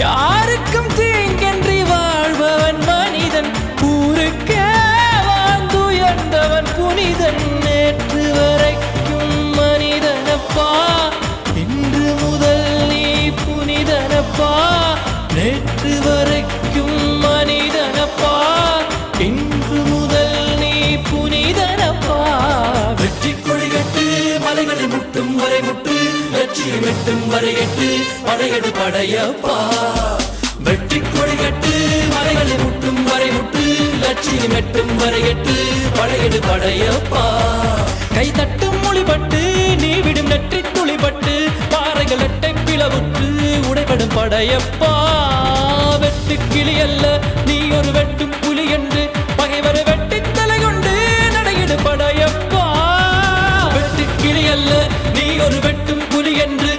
யாருக்கும் தீங்கன்றி வாழ்பவன் மனிதன், ஊருக்கே வாழ்ந்துயர்ந்தவன் புனிதன். நேற்று வரைக்கும் மனிதனப்பா, இன்று முதல் நீ புனிதனப்பா. நேற்று வரைக்கும் மனிதனப்பா, இன்று முதல் நீ புனிதனப்பா. வெற்றி கொடிகட்டு மலைகளை முட்டும் வரை முட்டு, லட்சியம் எட்டும் வரை எட்டு, படையெடு படையப்பா. வெற்றி கொடிகட்டு மலைகளை முட்டும் வரை முட்டு, லட்சியம் எட்டும் வரை எட்டு, படையெடு படையப்பா. கை தட்டும் மொழிபட்டு நீ விடும் நெற்றி துளிபட்டு, பாறைகள் எட்டை பிளவுற்று உடைபடும் படையப்பா. வெட்டு கிளி அல்ல நீ ஒரு வெட்டும் புலி என்று, பகைவர் வெட்டி தலை கொண்டு நடையிடு படையப்பா. வெட்டு கிளி அல்ல நீ ஒரு வெட்டும் புலி என்று,